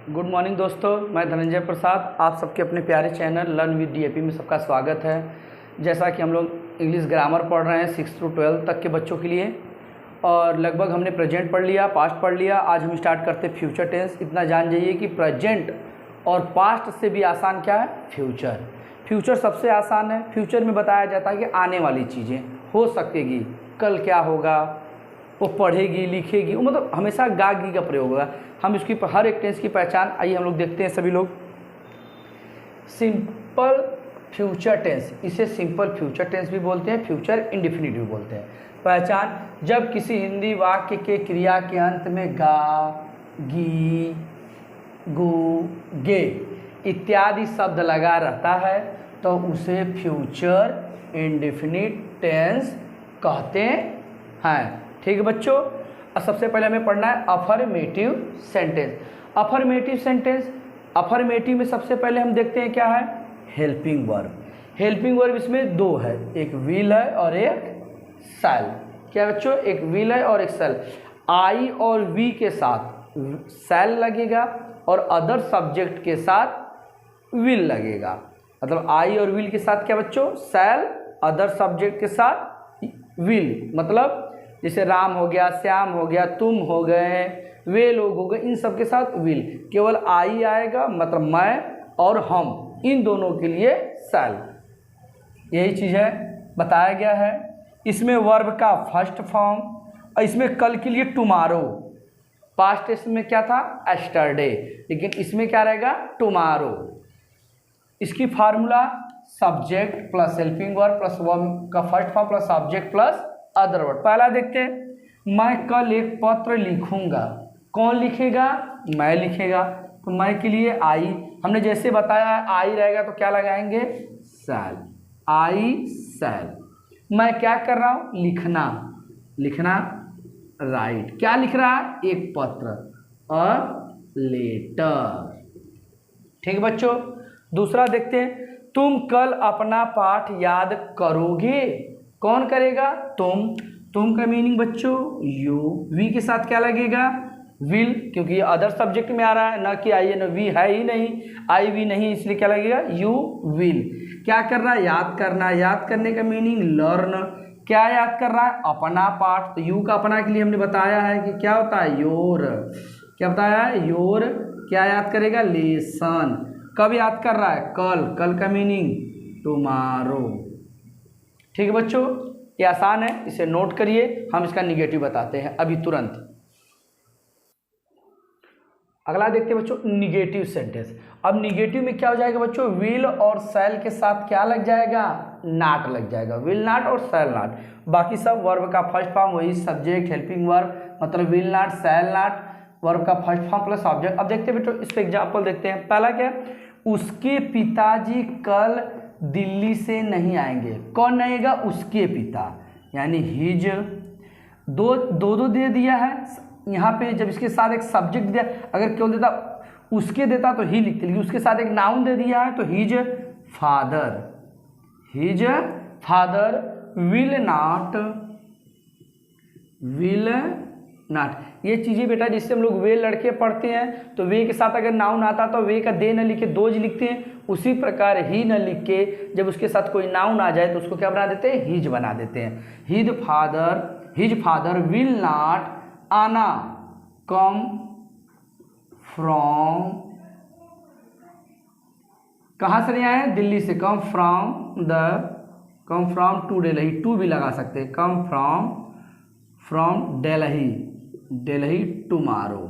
Good morning दोस्तों, मैं धनंजय प्रसाद आप सबके अपने प्यारे चैनल लर्न विद डीएपी में सबका स्वागत है। जैसा कि हम लोग इंग्लिश ग्रामर पढ़ रहे हैं 6 से 12 तक के बच्चों के लिए, और लगभग हमने प्रेजेंट पढ़ लिया, पास्ट पढ़ लिया। आज हम स्टार्ट करते हैं फ्यूचर टेंस। इतना जान जाइए कि प्रेजेंट और पास्ट से भी आसान क्या है? फ्यूचर। फ्यूचर सबसे आसान है। फ्यूचर में बताया जाता है कि आने वाली चीज़ें हो सकेगी, कल क्या होगा, वो पढ़ेगी लिखेगी, वो मतलब हमेशा गागी का प्रयोग होगा। हम इसकी हर एक टेंस की पहचान आइए हम लोग देखते हैं सभी लोग। सिंपल फ्यूचर टेंस, इसे सिंपल फ्यूचर टेंस भी बोलते हैं, फ्यूचर इंडेफिनिट भी बोलते हैं। पहचान: जब किसी हिंदी वाक्य के क्रिया के अंत में गा, गी, गु, गे इत्यादि शब्द लगा रहता है तो उसे फ्यूचर इंडेफिनिट टेंस कहते हैं। ठीक है बच्चों, अब सबसे पहले हमें पढ़ना है affirmative sentence. Affirmative sentence, affirmative में सबसे पहले हम देखते हैं क्या है? Helping verb. हेल्पिंग वर्ब इसमें दो है, एक विल है और एक शैल। क्या बच्चों? एक विल है और एक शैल। आई और वी के साथ शैल लगेगा और अदर सब्जेक्ट के साथ विल लगेगा। मतलब आई और विल के साथ क्या बच्चों? शैल, अदर सब्जेक्ट के साथ विल। मतलब जैसे राम हो गया, श्याम हो गया, तुम हो गए, वे लोग हो गए, इन सब के साथ विल। केवल आई आएगा, मतलब मैं और हम, इन दोनों के लिए शैल। यही चीज़ है, बताया गया है। इसमें वर्ब का फर्स्ट फॉर्म, और इसमें कल के लिए टुमारो। पास्ट टेंस में क्या था? एस्टरडे, लेकिन इसमें क्या रहेगा? टुमारो। इसकी formula subject plus helping verb plus verb का first form plus subject plus other word. पहला देखते हैं, मैं कल एक पत्र लिखूंगा। कौन लिखेगा? मैं लिखेगा। तो मैं के लिए आई, हमने जैसे बताया आई रहेगा तो क्या लगाएंगे? शैल। आई शैल। मैं क्या कर रहा हूँ? लिखना। लिखना, राइट। क्या लिख रहा है? एक पत्र, अ लेटर। ठीक बच्चों, दूसरा देखते हैं, तुम कल अपना पाठ याद करोगे। कौन करेगा? तुम का मीनिंग बच्चों यू। वी के साथ क्या लगेगा? विल, क्योंकि ये अदर सब्जेक्ट में आ रहा है, ना कि आई है, ना वी है ही नहीं, आई वी नहीं, इसलिए क्या लगेगा? You will. क्या कर रहा है? याद करना। याद करने का मीनिंग लर्न। क्या याद कर रहा है? अपना पाठ। तो यू का अपना के लिए हमने बताया है कि क्या होता है? योर। क्या बताया है? योर। क्या याद करेगा? लेसन। कब याद कर रहा है? कल। कल का मीनिंग टुमारो। ठीक है बच्चों, ये आसान है, इसे नोट करिए। हम इसका निगेटिव बताते हैं अभी तुरंत। अगला देखते हैं बच्चों, निगेटिव सेंटेंस। अब निगेटिव में क्या हो जाएगा बच्चों? विल और शैल के साथ क्या लग जाएगा? नॉट लग जाएगा। विल नॉट और शैल नॉट। बाकी सब वर्ब का फर्स्ट फॉर्म वही सब्जेक्ट हेल्पिंग वर्ब, मतलब will not shall not, verb का फर्स्ट फॉर्म प्लस ऑब्जेक्ट। अब देखते हैं बेटो, इस पर एग्जाम्पल देखते हैं। पहला क्या? उसके पिताजी कल दिल्ली से नहीं आएंगे। कौन नहीं आएगा? उसके पिता, यानी हिज। दो दे दिया है यहाँ पे। जब इसके साथ एक सब्जेक्ट दिया, अगर केवल देता उसके देता तो ही लिखते, लेकिन उसके साथ एक नाउन दे दिया है तो his father. His father will not. ये चीज़ें बेटा जिससे हम लोग वे लड़के पढ़ते हैं, तो वे के साथ अगर नाउन आता तो वे का दे न लिख के दोज लिखते हैं। उसी प्रकार ही न लिख के जब उसके साथ कोई नाउन आ जाए तो उसको क्या बना देते हैं? हिज बना देते हैं। हिज फादर विल नॉट आना कम फ्रॉम, कहाँ से नहीं आए? दिल्ली से। Come from to Delhi, to भी लगा सकते हैं। Come from Delhi tomorrow.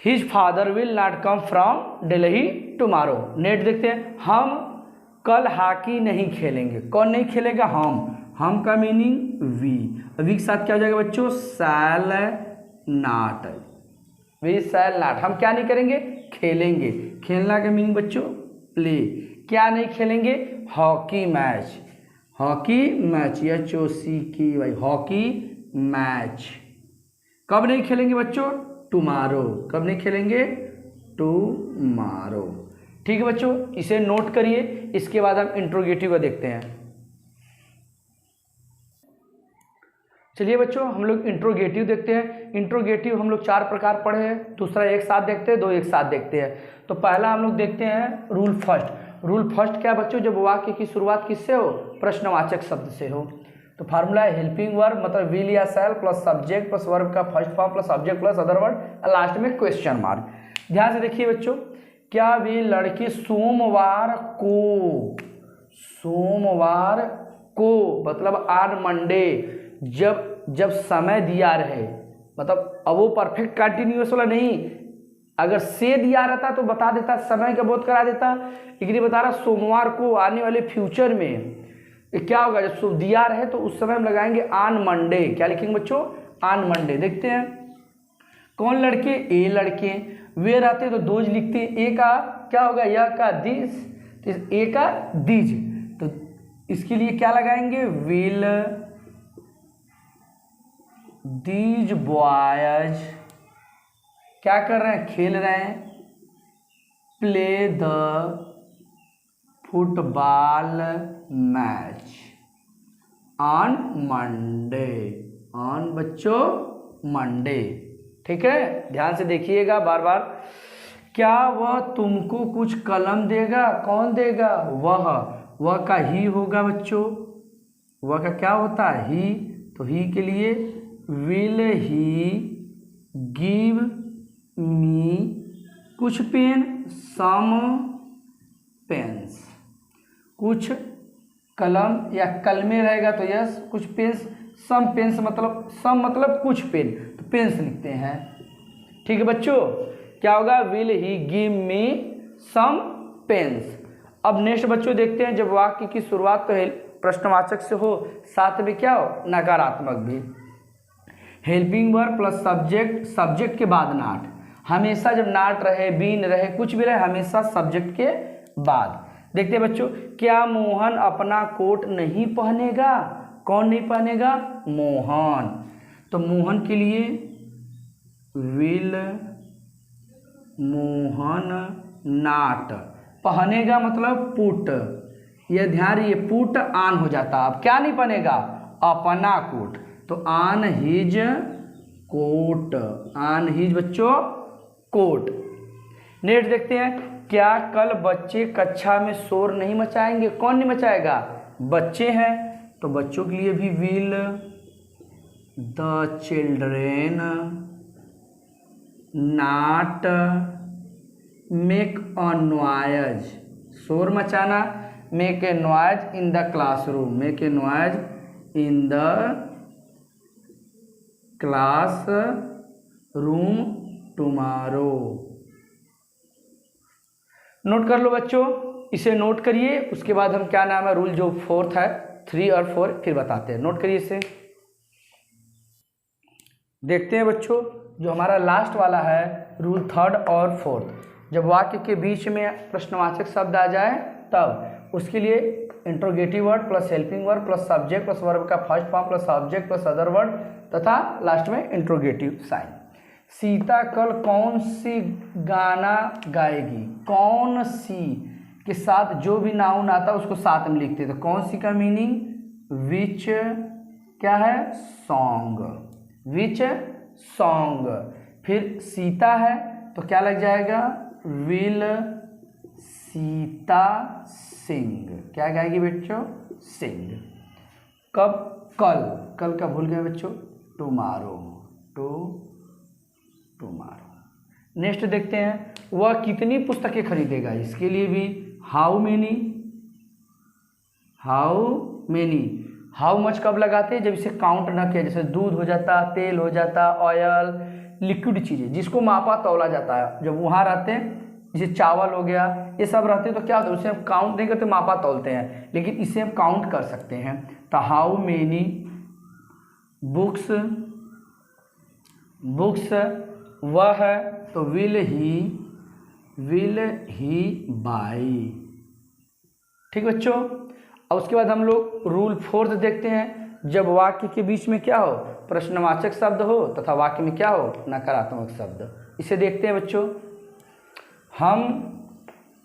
His father will not come from Delhi tomorrow. Net देखते हैं, हम कल हॉकी नहीं खेलेंगे। कौन नहीं खेलेगा? हम का मीनिंग वी। वी के साथ क्या हो जाएगा बच्चों? Shall not. We shall not. हम क्या नहीं करेंगे? खेलेंगे। खेलना का मीनिंग बच्चों प्ले। क्या नहीं खेलेंगे? Hockey match. Hockey match, HOCKY, hockey match. कब नहीं खेलेंगे बच्चों? टुमारो। कब नहीं खेलेंगे? टुमारो। ठीक है बच्चों, इसे नोट करिए। इसके बाद हम इंट्रोगेटिव का देखते हैं। चलिए बच्चों हम लोग इंट्रोगेटिव देखते हैं। इंट्रोगेटिव हम लोग 4 प्रकार पढ़े हैं, दूसरा एक साथ देखते हैं, 2 एक साथ देखते हैं। तो पहला हम लोग देखते हैं रूल फर्स्ट। रूल फर्स्ट क्या बच्चों, जब वाक्य की शुरुआत किससे हो, प्रश्नवाचक शब्द से हो। तो फार्मूला है हेल्पिंग वर्ब मतलब विल या shall plus subject plus verb का first form plus subject plus other word, last में क्वेश्चन मार्क। ध्यान से देखिए बच्चों, क्या वे लड़के सोमवार को मतलब ऑन मंडे, जब समय दिया रहे, मतलब अब वो परफेक्ट कंटिन्यूअस वाला नहीं, अगर से दिया रहता तो बता देता, समय का बोध करा देता, लेकिन ये बता रहा सोमवार को आने वाले फ्यूचर में क्या होगा, जब दिया रहे तो उस समय हम लगाएंगे ऑन मंडे। क्या लिखेंगे बच्चों, ऑन मंडे। देखते हैं कौन लड़के, ए लड़के, वे रहते तो दोज लिखते हैं, ए का क्या होगा, यह का दिस, ए का दीज, तो इसके लिए क्या लगाएंगे, विल दीज बॉयज क्या कर रहे हैं, खेल रहे हैं, play the football match on Monday, on बच्चों मंडे। ठीक है, ध्यान से देखिएगा बार बार। क्या वह तुमको कुछ कलम देगा, कौन देगा, वह का ही होगा बच्चों, वह का क्या होता है, ही, तो ही के लिए विल ही गिव मी कुछ पेन, सम पेन्स, कुछ कलम या कलमे रहेगा तो यस, कुछ पेन्स, सम पेन्स मतलब कुछ पेन, तो पेन्स लिखते हैं। ठीक है बच्चों, क्या होगा, will he give me some pens. अब नेक्स्ट बच्चों देखते हैं, जब वाक्य की शुरुआत तो प्रश्नवाचक से हो, साथ में क्या हो, नकारात्मक भी। हेल्पिंग वर्ब प्लस सब्जेक्ट के बाद नॉट, हमेशा जब नॉट रहे, बीन रहे, कुछ भी रहे, हमेशा सब्जेक्ट के बाद। देखते हैं बच्चों, क्या मोहन अपना कोट नहीं पहनेगा, कौन नहीं पहनेगा, मोहन, तो मोहन के लिए विल मोहन नॉट, पहनेगा मतलब पुट, ये ध्यान रहिए पुट ऑन हो जाता, अब क्या नहीं पहनेगा, अपना कोट, तो on his coat, on his बच्चों कोट। नेक्स्ट देखते हैं, क्या कल बच्चे कक्षा में शोर नहीं मचाएंगे, कौन नहीं मचाएगा, बच्चे हैं, तो बच्चों के लिए भी will the children not make a noise, शोर मचाना, make a noise in the classroom, make a noise in the classroom tomorrow. Note कर लो बच्चों, इसे नोट करिए, उसके बाद हम क्या नाम है रूल जो 4th है, 3 और 4 फिर बताते हैं। नोट करिए इसे। देखते हैं बच्चों, जो हमारा लास्ट वाला है रूल 3rd और 4th, जब वाक्य के बीच में प्रश्नवाचक शब्द आ जाए तब उसके लिए interrogative word plus helping word plus subject plus verb का first form plus subject plus other word तथा लास्ट में इंट्रोगेटिव साइन। सीता कल कौन सी गाना गाएगी, कौन सी के साथ जो भी नाउन आता है उसको साथ में लिखते थे, तो कौन सी का मीनिंग विच क्या है, सॉन्ग, विच सॉन्ग, फिर सीता है तो क्या लग जाएगा, विल सीता सिंग, क्या गाएगी बच्चों, सिंग। कब, कल का भूल गए बच्चों, टुमारो, टुमारो। नेक्स्ट देखते हैं, वह कितनी पुस्तकें खरीदेगा, इसके लिए भी हाउ मेनी, हाउ मच कब लगाते हैं, जब इसे काउंट न किया, जैसे दूध हो जाता, तेल हो जाता, ऑयल, लिक्विड चीज़ें जिसको मापा तौला जाता है, जब वहाँ रहते हैं, जैसे चावल हो गया, ये सब रहते हैं तो क्या होता है, उसे हम काउंट नहीं करते, मापा तौलते हैं, लेकिन इसे हम काउंट कर सकते हैं। तो हाउ मेनी बुक्स वह है तो विल ही बाई। ठीक बच्चों, और उसके बाद हम लोग रूल 4th देखते हैं, जब वाक्य के बीच में क्या हो, प्रश्नवाचक शब्द हो तथा वाक्य में क्या हो, नकारात्मक शब्द। इसे देखते हैं बच्चों, हम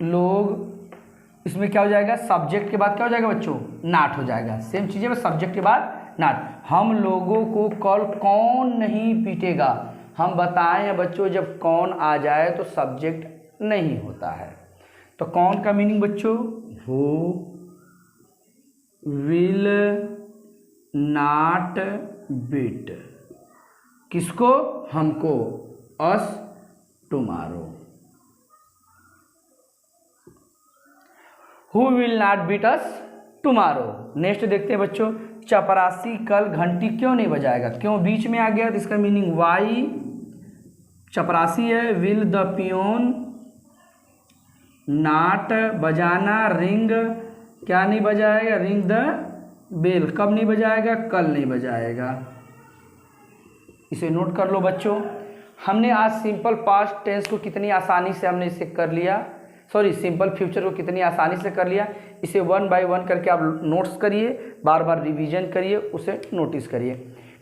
लोग इसमें क्या हो जाएगा, सब्जेक्ट के बाद क्या हो जाएगा बच्चों, नॉट हो जाएगा, सेम चीज़ें में सब्जेक्ट के बाद नॉट। हम लोगों को कल कौन नहीं पीटेगा, हम बताए हैं बच्चों जब कौन आ जाए तो सब्जेक्ट नहीं होता है। तो कौन का मीनिंग बच्चों, हु विल नॉट बीट, किसको, हमको, us tomorrow. Who will not beat us tomorrow. Next देखते हैं बच्चों, चपरासी कल घंटी क्यों नहीं बजाएगा, क्यों बीच में आ गया तो इसका मीनिंग वाई, चपरासी है, विल द पियोन नॉट बजाना, रिंग क्या नहीं बजाएगा, रिंग द बेल कब नहीं बजाएगा, कल नहीं बजाएगा। इसे नोट कर लो बच्चों। हमने आज सिंपल पास्ट टेंस को कितनी आसानी से हमने इसे कर लिया, सॉरी सिंपल फ्यूचर को कितनी आसानी से कर लिया। इसे 1 बाय 1 करके आप नोट्स करिए, बार बार रिवीजन करिए, उसे नोटिस करिए।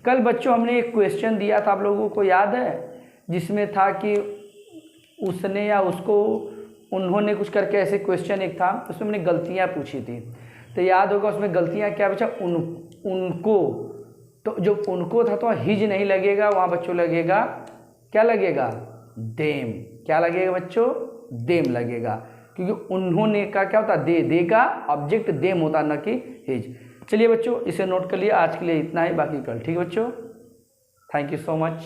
कल बच्चों हमने एक क्वेश्चन दिया था, आप लोगों को याद है, जिसमें था कि उसने या उसको, उन्होंने कुछ करके ऐसे क्वेश्चन एक था, उसमें हमने गलतियाँ पूछी थी। तो याद होगा उसमें गलतियाँ क्या बचा, उनको, तो जो उनको था तो हिज नहीं लगेगा, वहाँ बच्चों लगेगा, क्या लगेगा, देम। क्या लगेगा बच्चों, देम लगेगा, क्योंकि उन्होंने का क्या होता, दे का ऑब्जेक्ट देम होता, न कि हिज। चलिए बच्चों इसे नोट कर लिया। आज के लिए इतना ही, बाकी कल, ठीक है बच्चों। Thank you so much.